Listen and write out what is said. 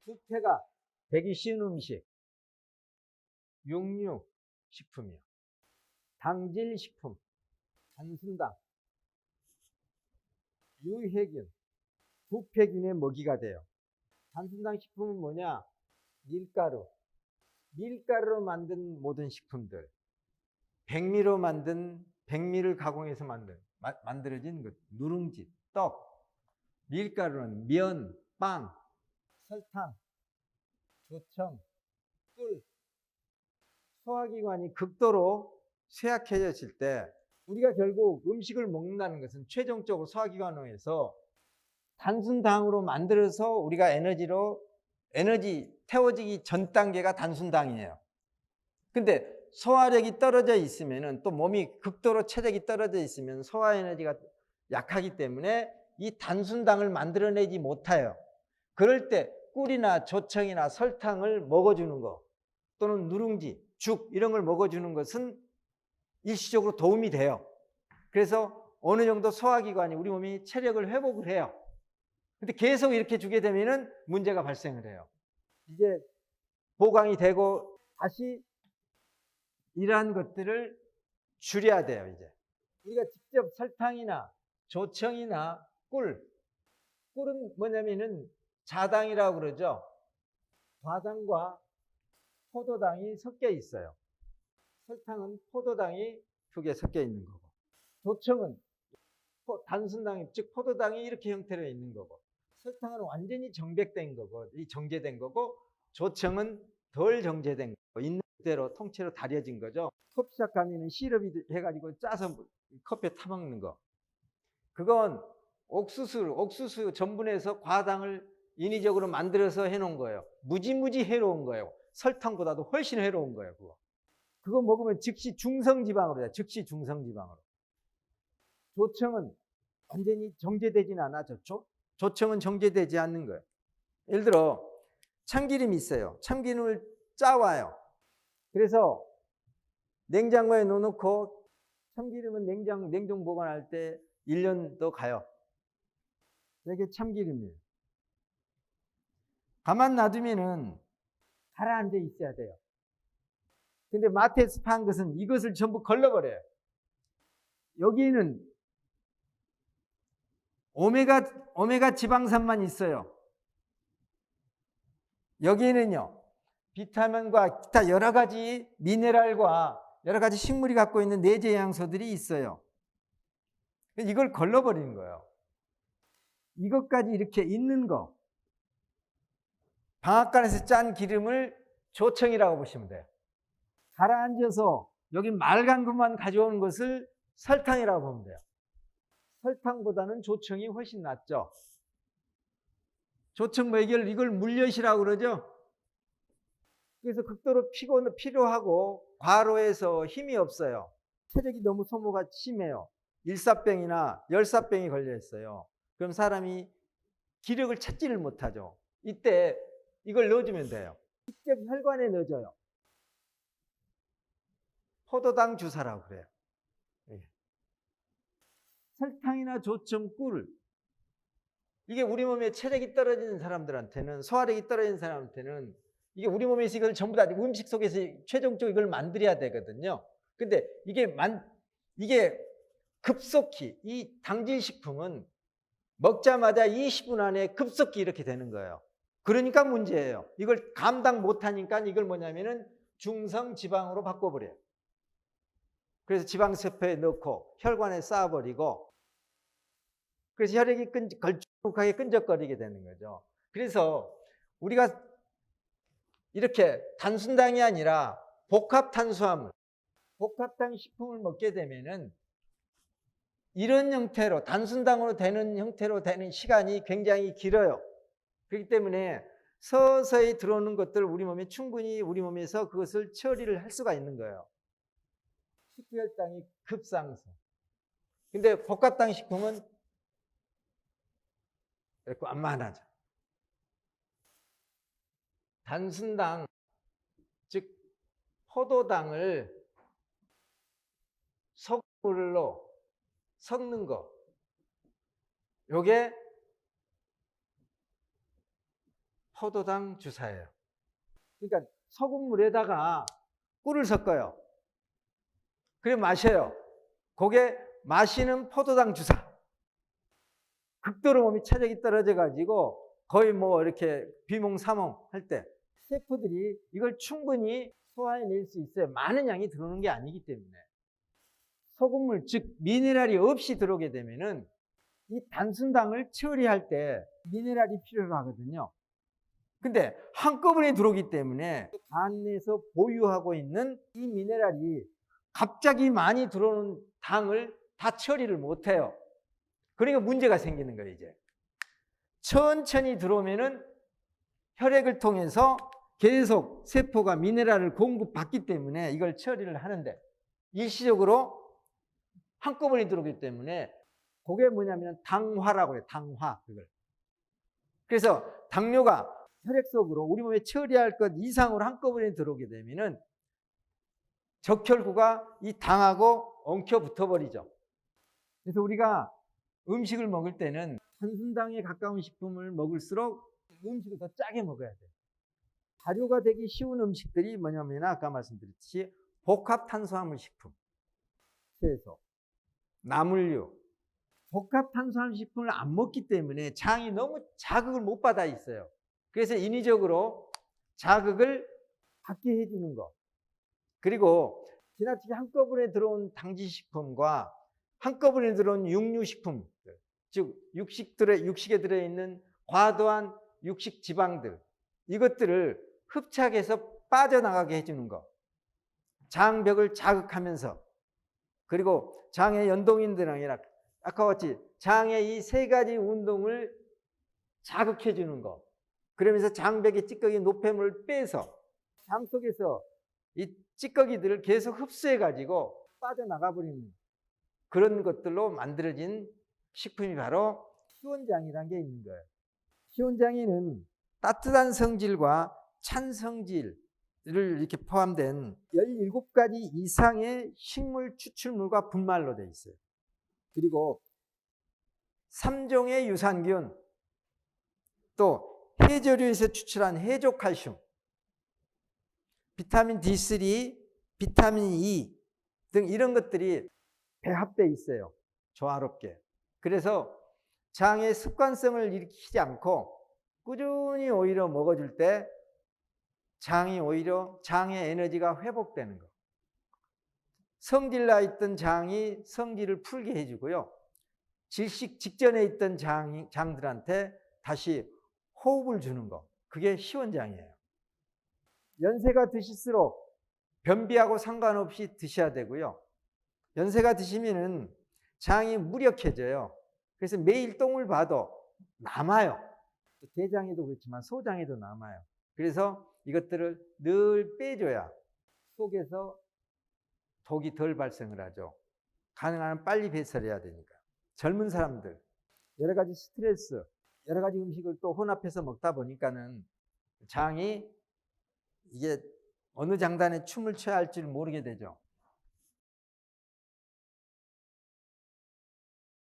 부패가 되기 쉬운 음식, 육류식품이요. 당질식품, 단순당, 유해균, 부패균의 먹이가 돼요. 단순당 식품은 뭐냐? 밀가루로 만든 모든 식품들, 백미를 가공해서 만들어진 것, 누룽지, 떡, 밀가루는 면, 빵, 설탕, 조청, 꿀. 소화기관이 극도로 쇠약해졌을 때 우리가 결국 음식을 먹는다는 것은 최종적으로 소화기관에서 단순당으로 만들어서 우리가 에너지 태워지기 전 단계가 단순당이에요. 근데 소화력이 떨어져 있으면은 또 몸이 극도로 체력이 떨어져 있으면 소화 에너지가 약하기 때문에 이 단순당을 만들어내지 못해요. 그럴 때 꿀이나 조청이나 설탕을 먹어주는 거 또는 누룽지, 죽 이런 걸 먹어주는 것은 일시적으로 도움이 돼요. 그래서 어느 정도 소화기관이 우리 몸이 체력을 회복을 해요. 근데 계속 이렇게 주게 되면은 문제가 발생을 해요. 이제 보강이 되고 다시 이러한 것들을 줄여야 돼요. 이제 우리가 직접 설탕이나 조청이나 꿀은 뭐냐면은 자당이라고 그러죠. 과당과 포도당이 섞여 있어요. 설탕은 포도당이 2개 섞여 있는 거고, 조청은 단순당, 즉 포도당이 이렇게 형태로 있는 거고, 설탕은 완전히 정백된 거고, 정제된 거고, 조청은 덜 정제된 거고, 있는 그대로 통째로 다려진 거죠. 커피숍 가면은 시럽이 해가지고 짜서 커피에 타먹는 거. 그건 옥수수 전분에서 과당을 인위적으로 만들어서 해놓은 거예요. 무지무지 해로운 거예요. 설탕보다도 훨씬 해로운 거예요. 그거 먹으면 즉시 중성지방으로 돼요. 즉시 중성지방으로. 조청은 완전히 정제되진 않아죠. 조청은 정제되지 않는 거예요. 예를 들어 참기름이 있어요. 참기름을 짜와요. 그래서 냉장고에 넣어놓고 참기름은 냉동 보관할 때 1년도 가요. 이게 참기름이에요. 가만 놔두면은 가라앉아 있어야 돼요. 근데 마트에서 판 것은 이것을 전부 걸러버려요. 여기에는 오메가 지방산만 있어요. 여기에는요, 비타민과 기타 여러 가지 미네랄과 여러 가지 식물이 갖고 있는 내재 영양소들이 있어요. 이걸 걸러버리는 거예요. 이것까지 이렇게 있는 거, 방앗간에서 짠 기름을 조청이라고 보시면 돼요. 가라앉아서 여기 맑은 것만 가져오는 것을 설탕이라고 보면 돼요. 설탕보다는 조청이 훨씬 낫죠. 조청 매결, 이걸 물엿이라고 그러죠. 그래서 극도로 피로하고 과로해서 힘이 없어요. 체력이 너무 소모가 심해요. 일사병이나 열사병이 걸려 있어요. 그럼 사람이 기력을 찾지를 못하죠. 이때 이걸 넣어주면 돼요. 직접 혈관에 넣어줘요. 포도당 주사라고 그래요. 설탕이나 조청, 꿀, 이게 우리 몸에 체력이 떨어지는 사람들한테는, 소화력이 떨어지는 사람한테는 이게 우리 몸에서 이걸 전부 다 음식 속에서 최종적으로 이걸 만들어야 되거든요. 근데 이게 급속히, 이 당질식품은 먹자마자 20분 안에 급속히 이렇게 되는 거예요. 그러니까 문제예요. 이걸 감당 못하니까 이걸 뭐냐면은 중성지방으로 바꿔버려요. 그래서 지방세포에 넣고 혈관에 쌓아버리고, 그래서 혈액이 걸쭉하게 끈적거리게 되는 거죠. 그래서 우리가 이렇게 단순당이 아니라 복합탄수화물, 복합당 식품을 먹게 되면은 이런 형태로 단순당으로 되는 형태로 되는 시간이 굉장히 길어요. 그렇기 때문에 서서히 들어오는 것들 우리 몸에 충분히 우리 몸에서 그것을 처리를 할 수가 있는 거예요. 식후혈당이 급상승. 근데 복합당 식품은 이렇게 완만하죠. 단순당, 즉 포도당을 석물로 섞는 거, 요게 포도당 주사예요. 그러니까 소금물에다가 꿀을 섞어요. 그래 마셔요. 그게 마시는 포도당 주사. 극도로 몸이 체력이 떨어져 가지고 거의 뭐 이렇게 비몽사몽 할 때 세포들이 이걸 충분히 소화해낼 수 있어요. 많은 양이 들어오는 게 아니기 때문에. 소금물, 즉 미네랄이 없이 들어오게 되면은 이 단순당을 처리할 때 미네랄이 필요하거든요. 근데 한꺼번에 들어오기 때문에 간에서 보유하고 있는 이 미네랄이 갑자기 많이 들어오는 당을 다 처리를 못해요. 그러니까 문제가 생기는 거예요, 이제. 천천히 들어오면은 혈액을 통해서 계속 세포가 미네랄을 공급받기 때문에 이걸 처리를 하는데 일시적으로 한꺼번에 들어오기 때문에 그게 뭐냐면 당화라고 해요. 당화. 그걸. 그래서 당뇨가 혈액 속으로 우리 몸에 처리할 것 이상으로 한꺼번에 들어오게 되면은 적혈구가 이 당하고 엉켜 붙어버리죠. 그래서 우리가 음식을 먹을 때는 단순당에 가까운 식품을 먹을수록 음식을 더 짜게 먹어야 돼요. 발효가 되기 쉬운 음식들이 뭐냐면 아까 말씀드렸듯이 복합탄수화물 식품, 채소, 나물류. 복합탄수화물 식품을 안 먹기 때문에 장이 너무 자극을 못 받아 있어요. 그래서 인위적으로 자극을 받게 해주는 거. 그리고 지나치게 한꺼번에 들어온 당지식품과 한꺼번에 들어온 육류식품, 즉 육식에 들어있는 과도한 육식 지방들, 이것들을 흡착해서 빠져나가게 해주는 거. 장벽을 자극하면서, 그리고 장의 연동인들 아니라 아까 같이 장의 이 세 가지 운동을 자극해 주는 거. 그러면서 장벽의 찌꺼기 노폐물을 빼서 장 속에서 이 찌꺼기들을 계속 흡수해 가지고 빠져나가 버리는 그런 것들로 만들어진 식품이 바로 시원장이라는 게 있는 거예요. 시원장에는 따뜻한 성질과 찬 성질을 이렇게 포함된 17가지 이상의 식물 추출물과 분말로 되어 있어요. 그리고 3종의 유산균, 또 해조류에서 추출한 해조칼슘, 비타민 D3, 비타민 E 등 이런 것들이 배합되어 있어요. 조화롭게. 그래서 장의 습관성을 일으키지 않고 꾸준히 오히려 먹어줄 때 장이 오히려 장의 에너지가 회복되는 거. 성질나 있던 장이 성질을 풀게 해주고요. 질식 직전에 있던 장들한테 다시 호흡을 주는 거. 그게 시원장이에요. 연세가 드실수록 변비하고 상관없이 드셔야 되고요. 연세가 드시면은 장이 무력해져요. 그래서 매일 똥을 봐도 남아요. 대장에도 그렇지만 소장에도 남아요. 그래서 이것들을 늘 빼줘야 속에서 독이 덜 발생을 하죠. 가능한 빨리 배설해야 되니까. 젊은 사람들, 여러 가지 스트레스, 여러 가지 음식을 또 혼합해서 먹다 보니까는 장이 이게 어느 장단에 춤을 춰야 할지를 모르게 되죠.